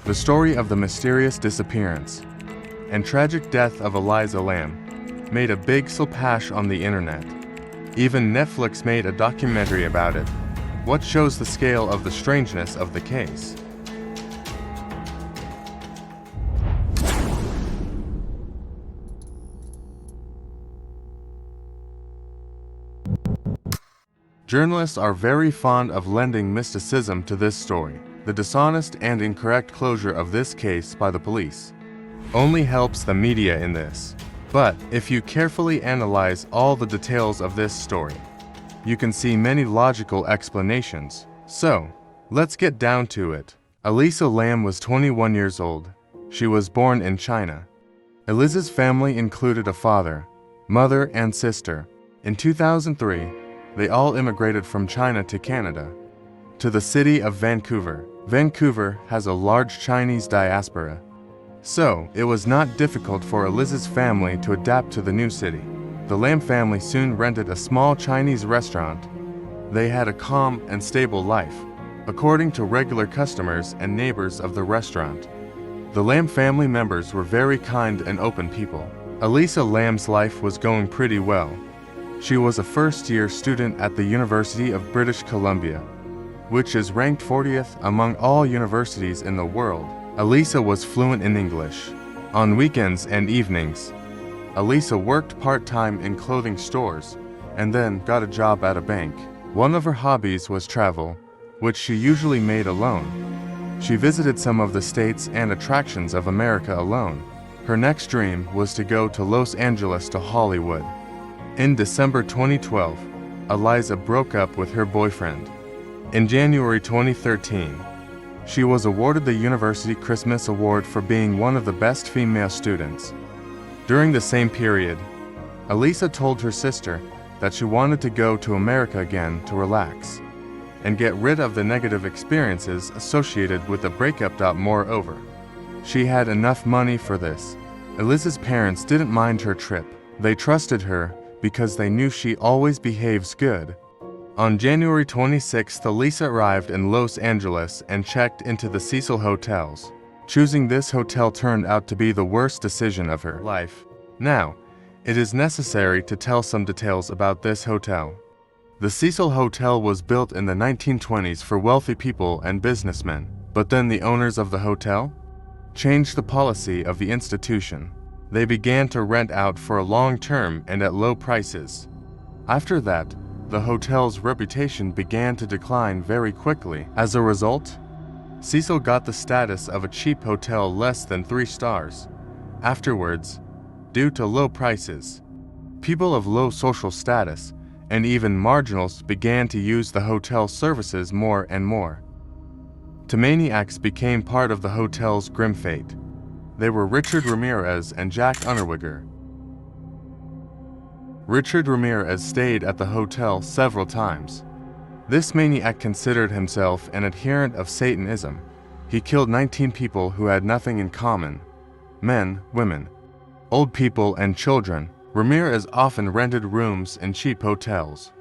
The story of the mysterious disappearance and tragic death of Elisa Lam made a big splash on the internet. Even Netflix made a documentary about it, what shows the scale of the strangeness of the case. Journalists are very fond of lending mysticism to this story. The dishonest and incorrect closure of this case by the police only helps the media in this. But if you carefully analyze all the details of this story, you can see many logical explanations. So, let's get down to it. Elisa Lam was 21 years old. She was born in China. Elisa's family included a father, mother, and sister. In 2003, they all immigrated from China to Canada, to the city of Vancouver. Vancouver has a large Chinese diaspora, so it was not difficult for Elisa's family to adapt to the new city. The Lam family soon rented a small Chinese restaurant. They had a calm and stable life, according to regular customers and neighbors of the restaurant. The Lam family members were very kind and open people. Elisa Lam's life was going pretty well. She was a first-year student at the University of British Columbia, which is ranked 40th among all universities in the world. Elisa was fluent in English. On weekends and evenings, Elisa worked part-time in clothing stores and then got a job at a bank. One of her hobbies was travel, which she usually made alone. She visited some of the states and attractions of America alone. Her next dream was to go to Los Angeles to Hollywood. In December 2012, Elisa broke up with her boyfriend. In January 2013, she was awarded the University Christmas Award for being one of the best female students. During the same period, Elisa told her sister that she wanted to go to America again to relax and get rid of the negative experiences associated with the breakup. Moreover, she had enough money for this. Elisa's parents didn't mind her trip. They trusted her because they knew she always behaves good. On January 26th, Elisa arrived in Los Angeles and checked into the Cecil hotels. Choosing this hotel turned out to be the worst decision of her life. Now, it is necessary to tell some details about this hotel. The Cecil Hotel was built in the 1920s for wealthy people and businessmen, but then the owners of the hotel changed the policy of the institution. They began to rent out for a long term and at low prices. After that, the hotel's reputation began to decline very quickly. As a result, Cecil got the status of a cheap hotel less than 3 stars. Afterwards, due to low prices, people of low social status and even marginals began to use the hotel services more and more. Maniacs became part of the hotel's grim fate. They were Richard Ramirez and Jack Unterweger. Richard Ramirez stayed at the hotel several times. This maniac considered himself an adherent of Satanism. He killed 19 people who had nothing in common: men, women, old people, and children. Ramirez often rented rooms in cheap hotels,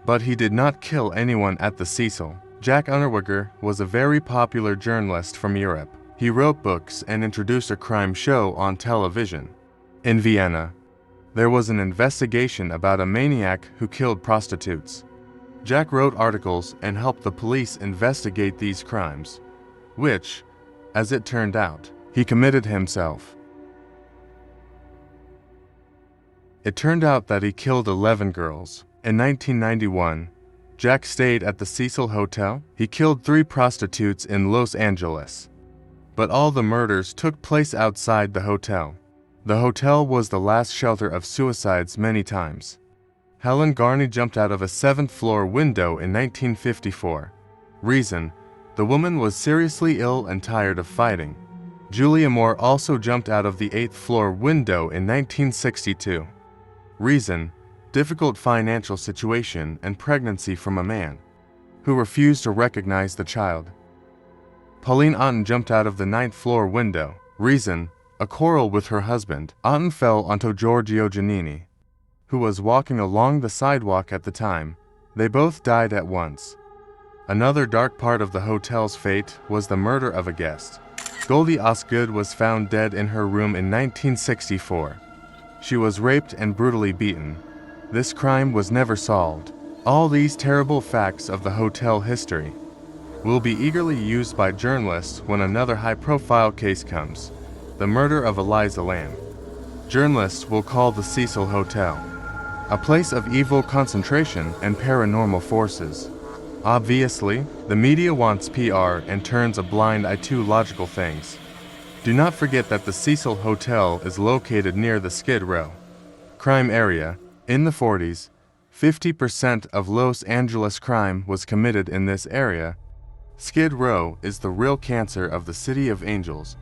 but he did not kill anyone at the Cecil. Jack Unterweger was a very popular journalist from Europe. He wrote books and introduced a crime show on television. In Vienna, there was an investigation about a maniac who killed prostitutes. Jack wrote articles and helped the police investigate these crimes, which, as it turned out, he committed himself. It turned out that he killed 11 girls. In 1991, Jack stayed at the Cecil Hotel. He killed 3 prostitutes in Los Angeles, but all the murders took place outside the hotel. The hotel was the last shelter of suicides many times. Helen Garney jumped out of a 7th-floor window in 1954. Reason: the woman was seriously ill and tired of fighting. Julia Moore also jumped out of the 8th-floor window in 1962. Reason: difficult financial situation and pregnancy from a man who refused to recognize the child. Pauline Otten jumped out of the 9th-floor window. Reason: a quarrel with her husband. Otten fell onto Giorgio Giannini, who was walking along the sidewalk at the time. They both died at once. Another dark part of the hotel's fate was the murder of a guest. Goldie Osgood was found dead in her room in 1964. She was raped and brutally beaten. This crime was never solved. All these terrible facts of the hotel history will be eagerly used by journalists when another high-profile case comes, the murder of Elisa Lam. Journalists will call the Cecil Hotel a place of evil concentration and paranormal forces. Obviously, the media wants PR and turns a blind eye to logical things. Do not forget that the Cecil Hotel is located near the Skid Row crime area. In the 40s, 50% of Los Angeles crime was committed in this area. Skid Row is the real cancer of the City of Angels.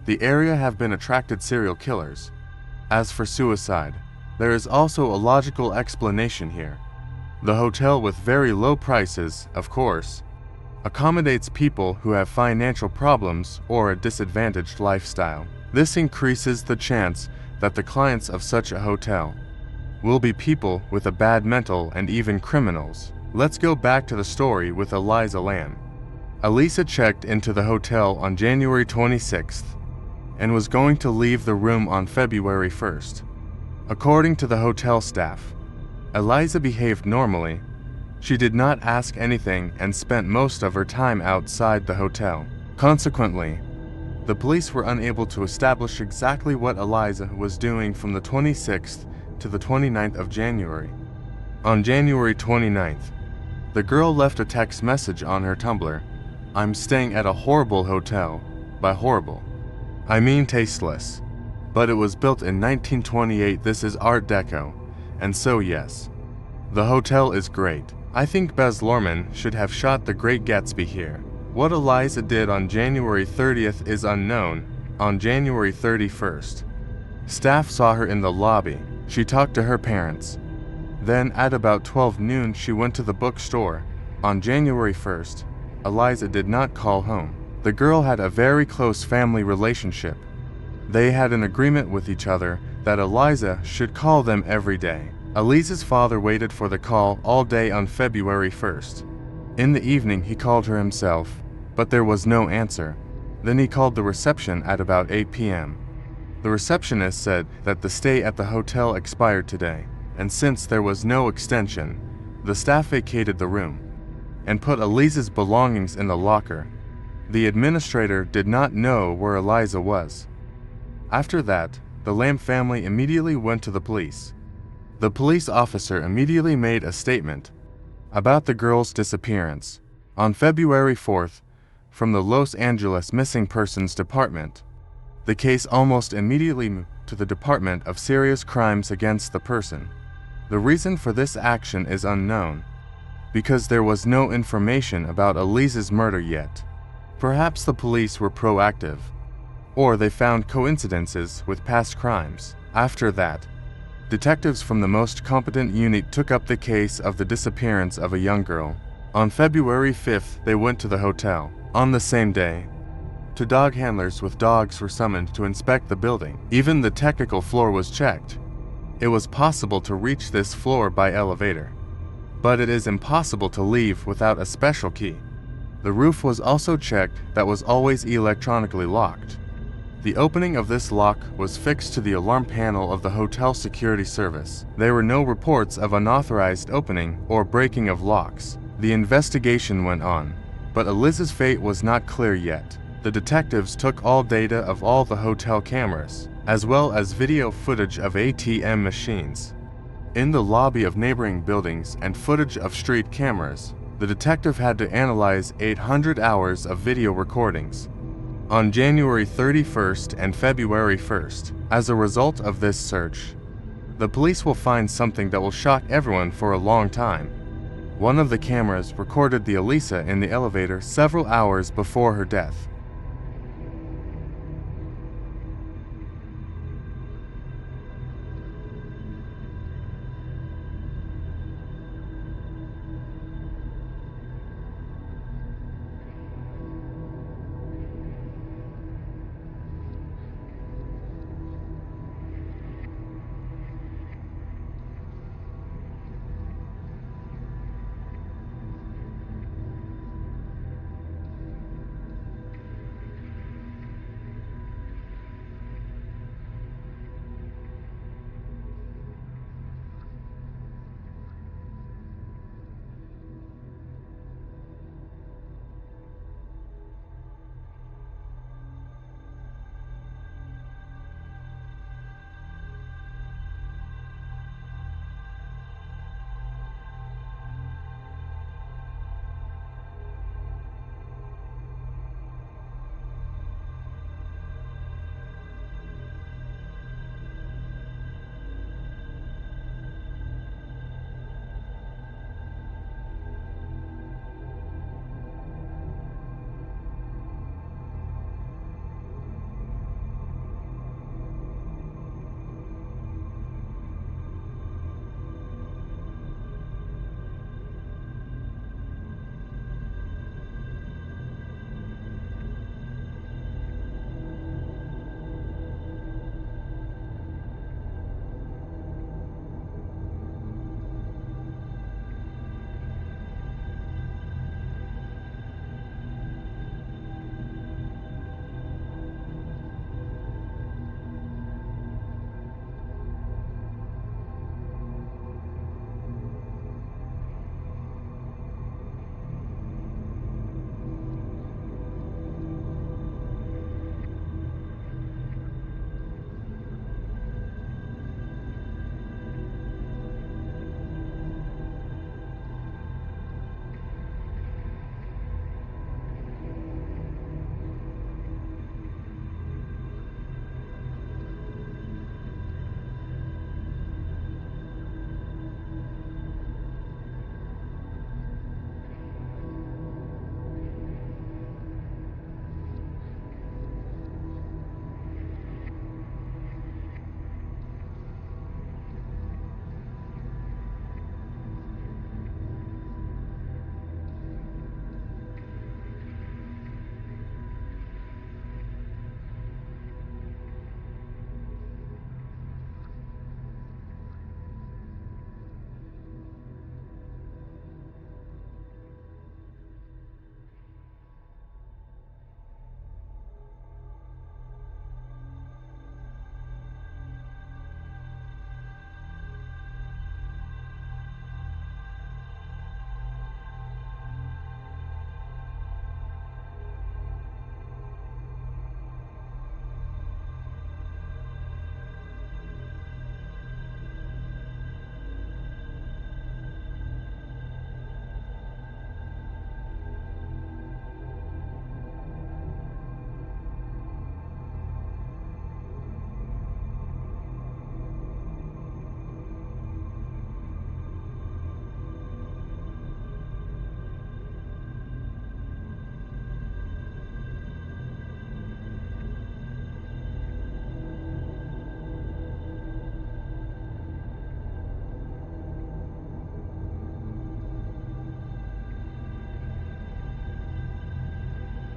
The area have been attracted serial killers. As for suicide, there is also a logical explanation here. The hotel, with very low prices, of course, accommodates people who have financial problems or a disadvantaged lifestyle. This increases the chance that the clients of such a hotel will be people with a bad mental and even criminals. Let's go back to the story with Elisa Lam. Elisa checked into the hotel on January 26th and was going to leave the room on February 1st. According to the hotel staff, Elisa behaved normally. She did not ask anything and spent most of her time outside the hotel. Consequently, the police were unable to establish exactly what Elisa was doing from the 26th to the 29th of January. On January 29th, the girl left a text message on her Tumblr. "I'm staying at a horrible hotel." By horrible, I mean tasteless. But it was built in 1928. This is Art Deco. And so yes, the hotel is great. I think Baz Luhrmann should have shot The Great Gatsby here. What Elisa did on January 30th is unknown. On January 31st, staff saw her in the lobby. She talked to her parents. Then at about 12 noon she went to the bookstore. On January 1st, Elisa did not call home. The girl had a very close family relationship. They had an agreement with each other that Elisa should call them every day. Elisa's father waited for the call all day on February 1st. In the evening he called her himself, but there was no answer. Then he called the reception at about 8 p.m. The receptionist said that the stay at the hotel expired today, and since there was no extension, the staff vacated the room and put Elisa's belongings in the locker. The administrator did not know where Elisa was. After that, the Lam family immediately went to the police. The police officer immediately made a statement about the girl's disappearance. On February 4th, from the Los Angeles Missing Persons Department, the case almost immediately moved to the Department of Serious Crimes Against the Person. The reason for this action is unknown, because there was no information about Elisa's murder yet. Perhaps the police were proactive, or they found coincidences with past crimes. After that, detectives from the most competent unit took up the case of the disappearance of a young girl. On February 5th, they went to the hotel. On the same day, two dog handlers with dogs were summoned to inspect the building. Even the technical floor was checked. It was possible to reach this floor by elevator, but it is impossible to leave without a special key. The roof was also checked. That was always electronically locked. The opening of this lock was fixed to the alarm panel of the hotel security service. There were no reports of unauthorized opening or breaking of locks. The investigation went on, but Elisa's fate was not clear yet. The detectives took all data of all the hotel cameras, as well as video footage of ATM machines in the lobby of neighboring buildings and footage of street cameras. The detective had to analyze 800 hours of video recordings on January 31st and February 1st. As a result of this search, the police will find something that will shock everyone for a long time. One of the cameras recorded the Elisa in the elevator several hours before her death.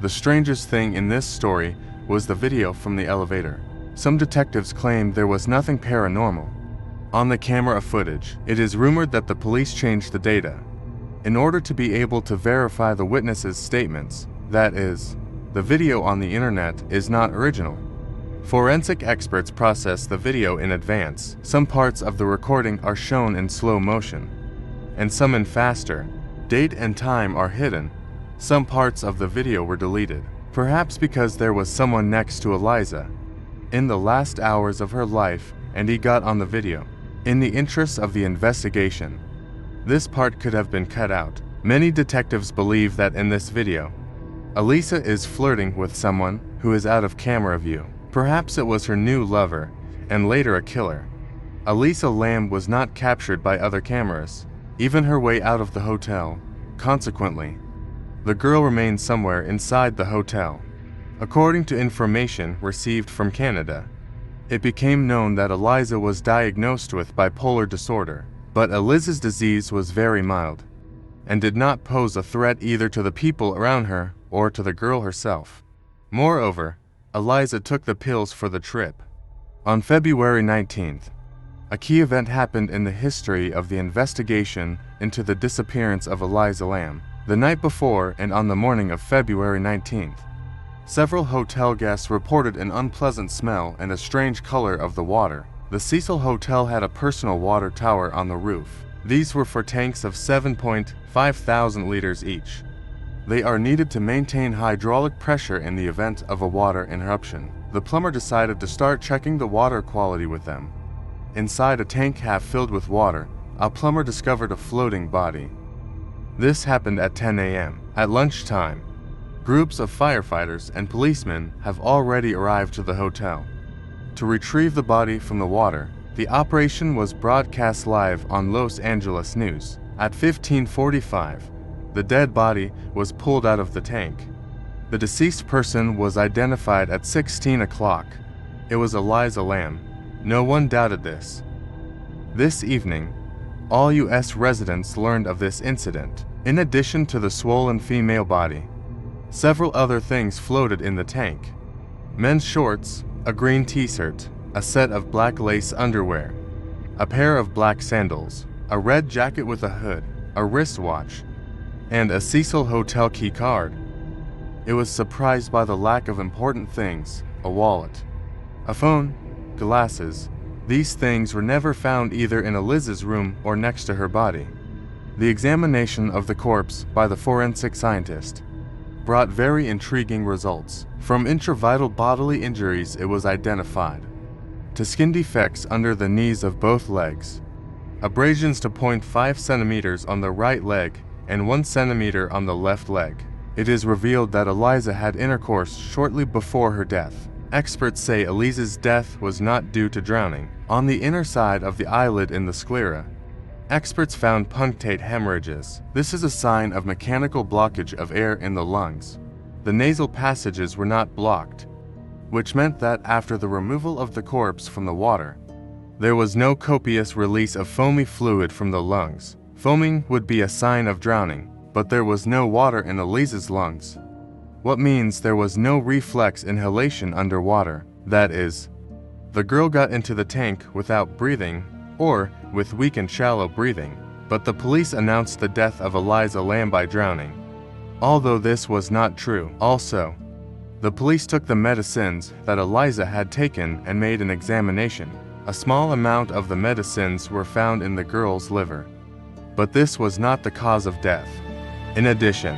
The strangest thing in this story was the video from the elevator. Some detectives claimed there was nothing paranormal on the camera footage. It is rumored that the police changed the data in order to be able to verify the witnesses' statements. That is, the video on the internet is not original. Forensic experts process the video in advance. Some parts of the recording are shown in slow motion, and some in faster. Date and time are hidden. Some parts of the video were deleted, perhaps because there was someone next to Elisa in the last hours of her life and he got on the video. In the interests of the investigation, this part could have been cut out. Many detectives believe that in this video, Elisa is flirting with someone who is out of camera view. Perhaps it was her new lover, and later a killer. Elisa Lam was not captured by other cameras, even her way out of the hotel. Consequently, the girl remained somewhere inside the hotel. According to information received from Canada, it became known that Elisa was diagnosed with bipolar disorder, but Elisa's disease was very mild and did not pose a threat either to the people around her or to the girl herself. Moreover, Elisa took the pills for the trip. On February 19th, a key event happened in the history of the investigation into the disappearance of Elisa Lam. The night before and on the morning of February 19th, several hotel guests reported an unpleasant smell and a strange color of the water. The Cecil Hotel had a personal water tower on the roof. These were for tanks of 7,500 liters each. They are needed to maintain hydraulic pressure in the event of a water interruption. The plumber decided to start checking the water quality with them. Inside a tank half filled with water, a plumber discovered a floating body. This happened at 10 a.m. At lunchtime, groups of firefighters and policemen have already arrived to the hotel to retrieve the body from the water. The operation was broadcast live on Los Angeles News. At 15:45, the dead body was pulled out of the tank. The deceased person was identified at 16 o'clock. It was Elisa Lam. No one doubted this. This evening, all U.S. residents learned of this incident. In addition to the swollen female body, several other things floated in the tank. Men's shorts, a green t-shirt, a set of black lace underwear, a pair of black sandals, a red jacket with a hood, a wristwatch, and a Cecil Hotel key card. It was surprised by the lack of important things: a wallet, a phone, glasses. These things were never found either in Elisa's room or next to her body. The examination of the corpse by the forensic scientist brought very intriguing results. From intravital bodily injuries it was identified, to skin defects under the knees of both legs, abrasions to 0.5 centimeters on the right leg and 1 centimeter on the left leg. It is revealed that Elisa had intercourse shortly before her death. Experts say Elisa's death was not due to drowning. On the inner side of the eyelid in the sclera, experts found punctate hemorrhages. This is a sign of mechanical blockage of air in the lungs. The nasal passages were not blocked, which meant that after the removal of the corpse from the water, there was no copious release of foamy fluid from the lungs. Foaming would be a sign of drowning, but there was no water in Elisa's lungs, what means there was no reflex inhalation underwater. That is, the girl got into the tank without breathing, or with weak and shallow breathing, but the police announced the death of Elisa Lam by drowning, although this was not true. Also, the police took the medicines that Elisa had taken and made an examination. A small amount of the medicines were found in the girl's liver, but this was not the cause of death. In addition,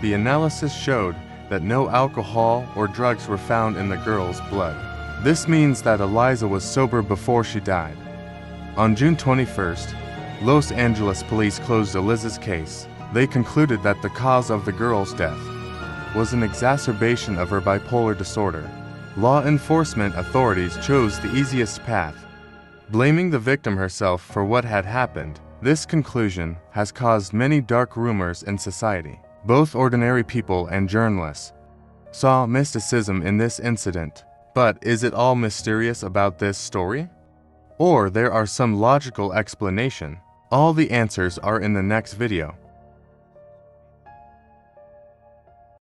the analysis showed that no alcohol or drugs were found in the girl's blood. This means that Elisa was sober before she died. On June 21st, Los Angeles police closed Elisa's case. They concluded that the cause of the girl's death was an exacerbation of her bipolar disorder. Law enforcement authorities chose the easiest path, blaming the victim herself for what had happened. This conclusion has caused many dark rumors in society. Both ordinary people and journalists saw mysticism in this incident. But is it all mysterious about this story? Or there are some logical explanation? All the answers are in the next video.